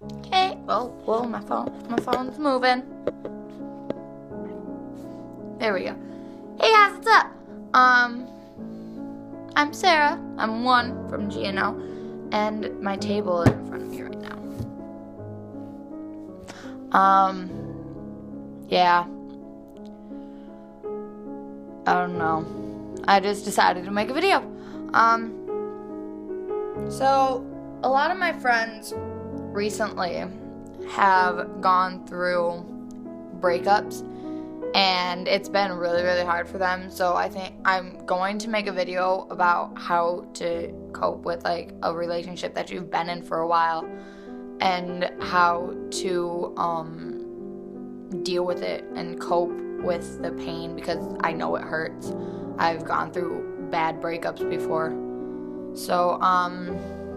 Okay, well, my phone's moving. There we go. Hey guys, what's up? I'm Sarah. I'm one from GNO, and my table is in front of me right now. Yeah. I don't know. I just decided to make a video. So a lot of my friends recently have gone through breakups, and it's been really, really hard for them. So I think I'm going to make a video about how to cope with like a relationship that you've been in for a while, and how to deal with it and cope with the pain, because I know it hurts. I've gone through bad breakups before. So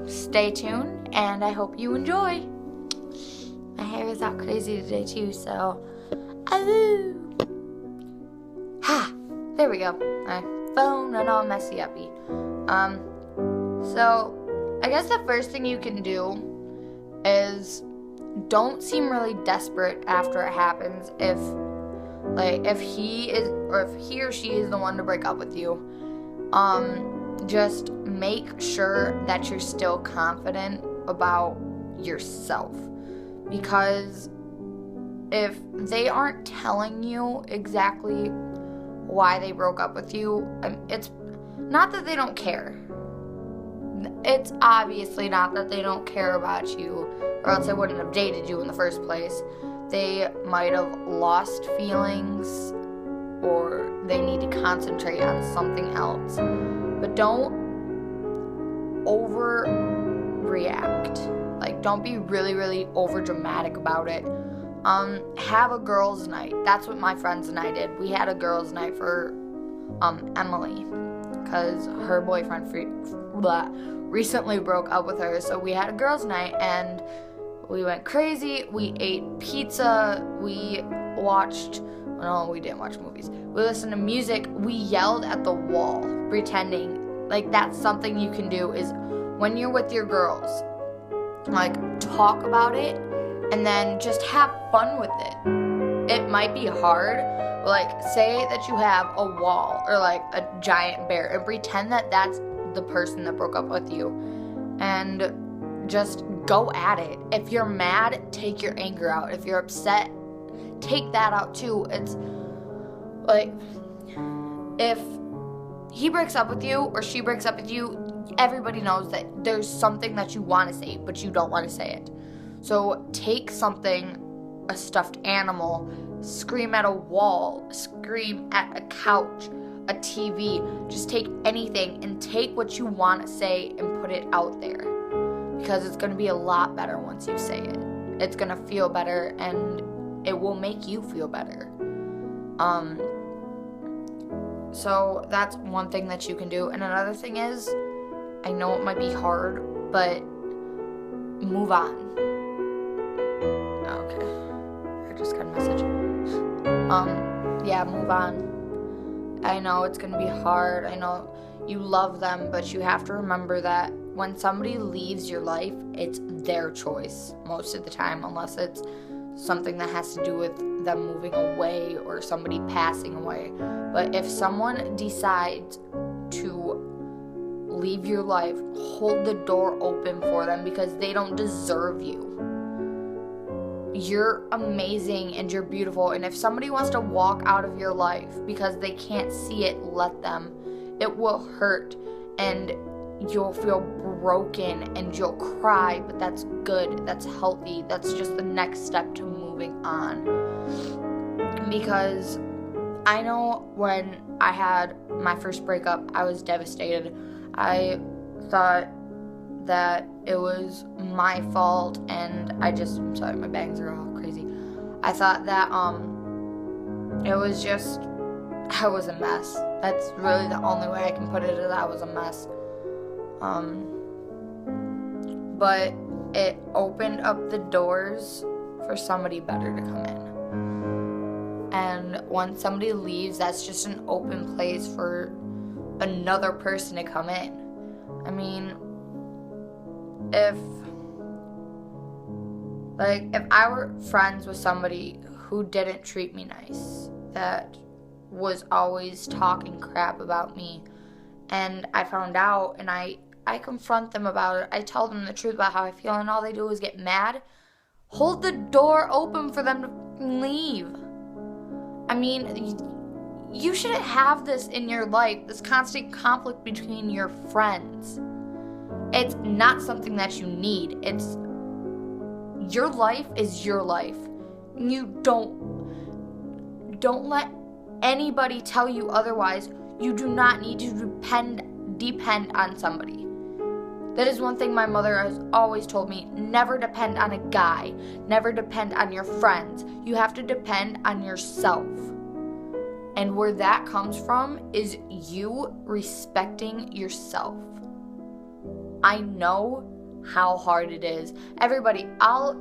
stay tuned, and I hope you enjoy. My hair is out crazy today too, so there we go. My phone and all messy uppy. So I guess the first thing you can do is don't seem really desperate after it happens. If he or she is the one to break up with you, just make sure that you're still confident about yourself, because if they aren't telling you exactly why they broke up with you, it's not that they don't care. It's obviously not that they don't care about you, or else they wouldn't have dated you in the first place. They might have lost feelings, or they need to concentrate on something else. But don't overreact. Like, don't be really, really over dramatic about it. Have a girls' night. That's what my friends and I did. We had a girls' night for Emily, because her boyfriend recently broke up with her. So we had a girls' night, and we went crazy. We ate pizza. We watched... No, we didn't watch movies. We listened to music. We yelled at the wall, pretending. Like, that's something you can do, is when you're with your girls, like, talk about it, and then just have fun with it. It might be hard, but, like, say that you have a wall or, like, a giant bear, and pretend that that's the person that broke up with you, and just go at it. If you're mad, take your anger out. If you're upset, take that out too. It's like, if he breaks up with you or she breaks up with you, everybody knows that there's something that you want to say, but you don't want to say it. So take something, a stuffed animal, scream at a wall, scream at a couch, a TV. Just take anything and take what you want to say and put it out there, because it's going to be a lot better once you say it. It's going to feel better, and it will make you feel better. So that's one thing that you can do. And another thing is, I know it might be hard, but move on. Okay. I just got a message. Yeah, move on. I know it's going to be hard. I know you love them, but you have to remember that when somebody leaves your life, it's their choice most of the time, unless it's something that has to do with them moving away or somebody passing away. But if someone decides to leave your life, hold the door open for them, because they don't deserve you. You're amazing and you're beautiful, and if somebody wants to walk out of your life because they can't see it, let them. It will hurt, and you'll feel broken, and you'll cry, but that's good, that's healthy, that's just the next step to moving on. Because I know when I had my first breakup, I was devastated. I thought that it was my fault, and I'm sorry, my bangs are all crazy. I thought that it was just, I was a mess. That's really the only way I can put it, is I was a mess. But it opened up the doors for somebody better to come in. And when somebody leaves, that's just an open place for another person to come in. I mean, if Like, if I were friends with somebody who didn't treat me nice, that was always talking crap about me, and I found out, and I confront them about it, I tell them the truth about how I feel, and all they do is get mad, hold the door open for them to leave. I mean, you shouldn't have this in your life, this constant conflict between your friends. It's not something that you need. It's your life is your life. You don't let anybody tell you otherwise. You do not need to depend on somebody. That is one thing my mother has always told me. Never depend on a guy. Never depend on your friends. You have to depend on yourself. And where that comes from is you respecting yourself. I know how hard it is. Everybody, I'll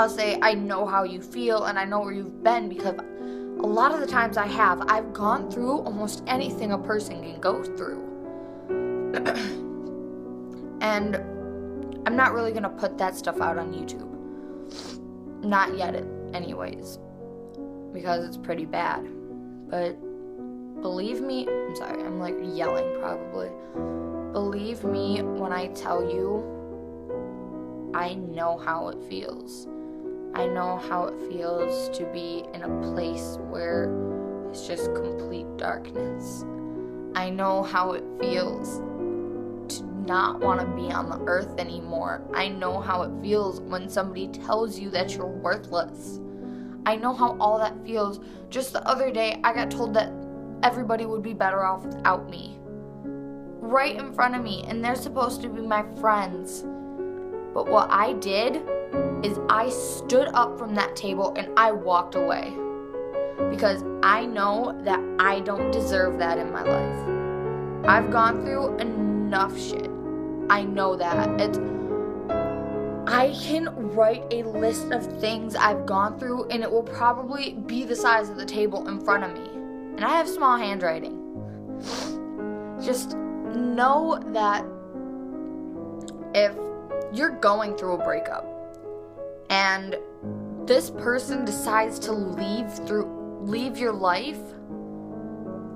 say I know how you feel and I know where you've been, because a lot of the times I've gone through almost anything a person can go through. And I'm not really going to put that stuff out on YouTube. Not yet anyways, because it's pretty bad. But believe me, I'm sorry, I'm like yelling probably. Believe me when I tell you, I know how it feels. I know how it feels to be in a place where it's just complete darkness. I know how it feels to not want to be on the earth anymore. I know how it feels when somebody tells you that you're worthless. I know how all that feels. Just the other day, I got told that everybody would be better off without me. Right in front of me, and they're supposed to be my friends. But what I did is I stood up from that table and I walked away. Because I know that I don't deserve that in my life. I've gone through enough shit. I know that. I can write a list of things I've gone through, and it will probably be the size of the table in front of me. And I have small handwriting. Just know that if you're going through a breakup and this person decides to leave your life,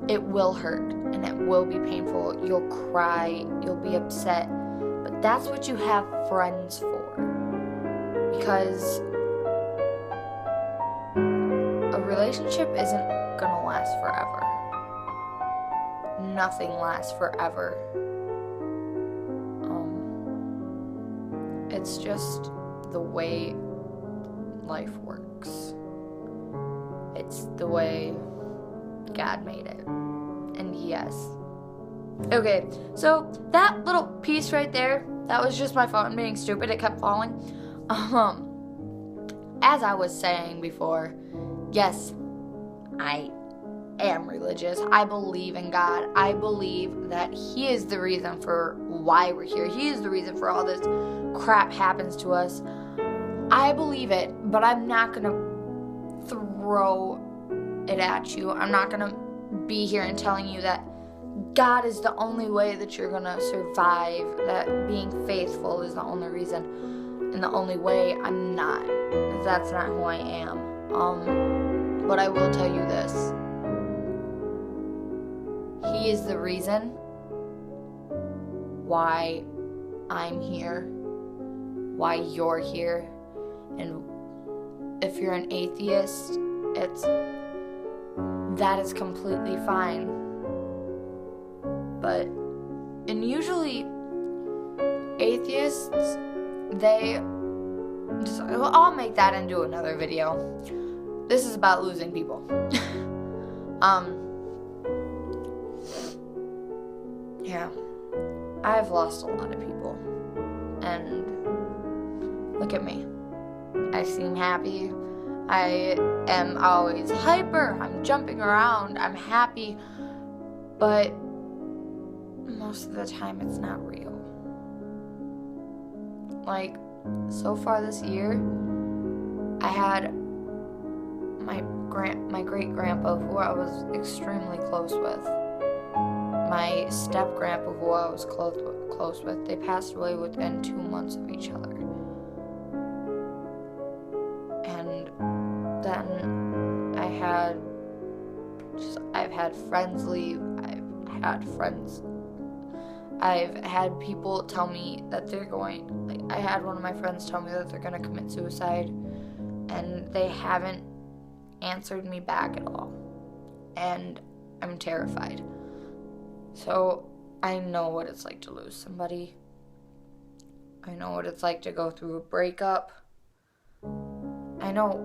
it will hurt and it will be painful. You'll cry, you'll be upset, but that's what you have friends for. Because a relationship isn't gonna last forever. Nothing lasts forever. It's just the way life works. It's the way God made it. And yes. Okay, so that little piece right there, that was just my phone being stupid. It kept falling. As I was saying before, yes, I am religious. I believe in God. I believe that He is the reason for why we're here. He is the reason for all this crap happens to us. I believe it, but I'm not gonna throw it at you. I'm not gonna be here and telling you that God is the only way that you're gonna survive, that being faithful is the only reason and the only way. I'm not. That's not who I am. But I will tell you this. He is the reason why I'm here, why you're here. And if you're an atheist, that is completely fine. But, and usually atheists, I'll make that into another video. This is about losing people. Yeah, I've lost a lot of people, and look at me. I seem happy. I am always hyper. I'm jumping around. I'm happy, but most of the time it's not real. Like, so far this year, I had my great-grandpa, who I was extremely close with, my step-grandpa, who I was close with, they passed away within 2 months of each other. then I've had friends leave. I've had people tell me that I had one of my friends tell me that they're going to commit suicide, and they haven't answered me back at all. And I'm terrified. So I know what it's like to lose somebody. I know what it's like to go through a breakup. I know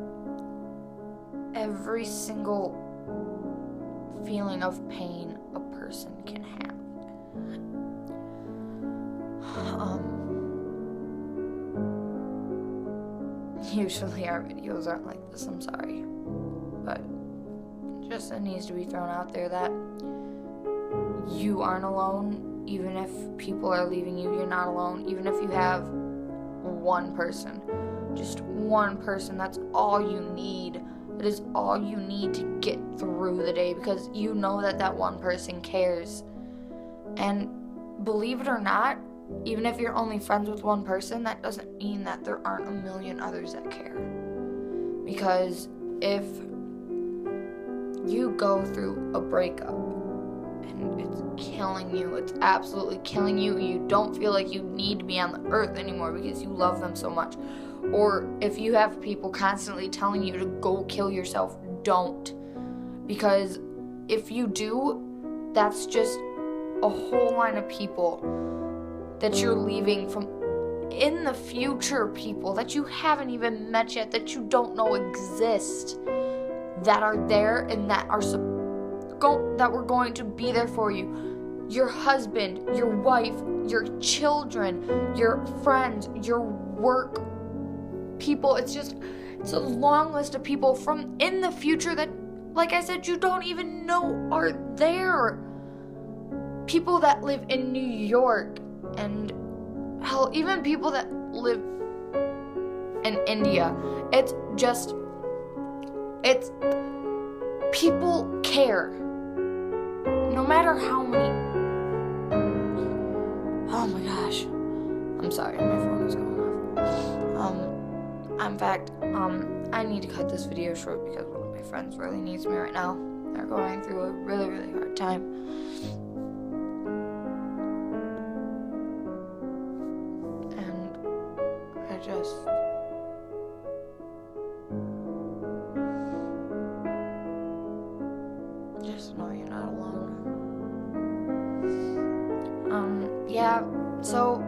every single feeling of pain a person can have. Usually our videos aren't like this, I'm sorry. But just it needs to be thrown out there that you aren't alone. Even if people are leaving you, you're not alone. Even if you have one person, just one person, that's all you need. It is all you need to get through the day, because you know that one person cares. And believe it or not, even if you're only friends with one person, that doesn't mean that there aren't a million others that care. Because if you go through a breakup and it's killing you, it's absolutely killing you, you don't feel like you need to be on the earth anymore because you love them so much, or if you have people constantly telling you to go kill yourself, don't. Because if you do, that's just a whole line of people that you're leaving from in the future, people that you haven't even met yet, that you don't know exist, that are there and that were going to be there for you. Your husband, your wife, your children, your friends, your work people. It's a long list of people from in the future that, like I said, you don't even know are there. People that live in New York, and hell, even people that live in India. It's people care. No matter how many. Oh my gosh. I'm sorry, my phone is going off. In fact, I need to cut this video short because one of my friends really needs me right now. They're going through a really, really hard time. Just know you're not alone. Yeah, so